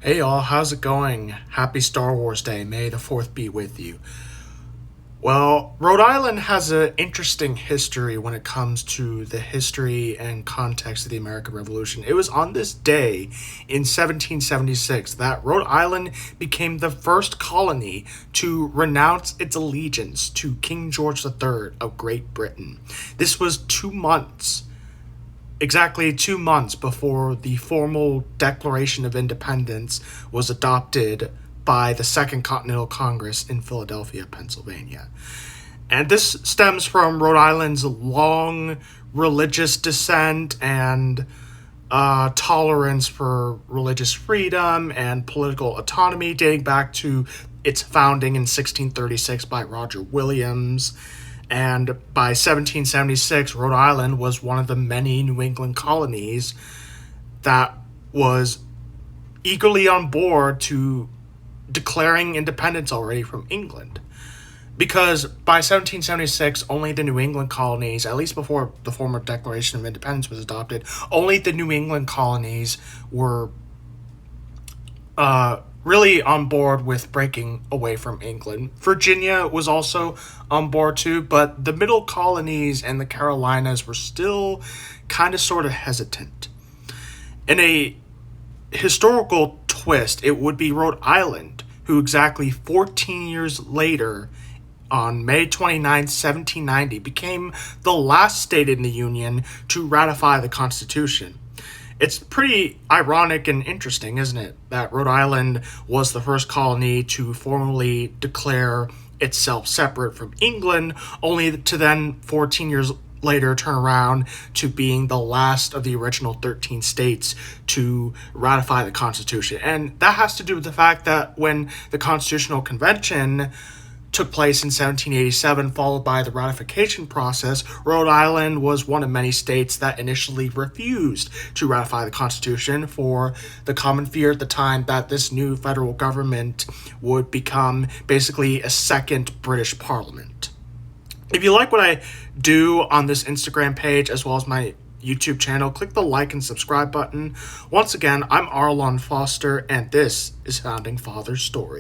Hey y'all, how's it going? Happy Star Wars Day. May the 4th be with you. Well, Rhode Island has an interesting history when it comes to the history and context of the American Revolution. It was on this day in 1776 that Rhode Island became the first colony to renounce its allegiance to King George III of Great Britain. This was exactly 2 months before the formal Declaration of Independence was adopted by the Second Continental Congress in Philadelphia, Pennsylvania. And this stems from Rhode Island's long religious descent and tolerance for religious freedom and political autonomy, dating back to its founding in 1636 by Roger Williams. And by 1776, Rhode Island was one of the many New England colonies that was eagerly on board to declaring independence already from England. Because by 1776, only the New England colonies, at least before the formal Declaration of Independence was adopted, only the New England colonies were really on board with breaking away from England. Virginia was also on board too, but the middle colonies and the Carolinas were still kind of sort of hesitant. In a historical twist, it would be Rhode Island who exactly 14 years later, on May 29, 1790, became the last state in the Union to ratify the Constitution. It's pretty ironic and interesting, isn't it, that Rhode Island was the first colony to formally declare itself separate from England, only to then, 14 years later, turn around to being the last of the original 13 states to ratify the Constitution. And that has to do with the fact that when the Constitutional Convention took place in 1787, followed by the ratification process, Rhode Island was one of many states that initially refused to ratify the Constitution for the common fear at the time that this new federal government would become basically a second British Parliament. If you like what I do on this Instagram page as well as my YouTube channel, click the like and subscribe button. Once again, I'm Arlon Foster, and this is Founding Father's Story.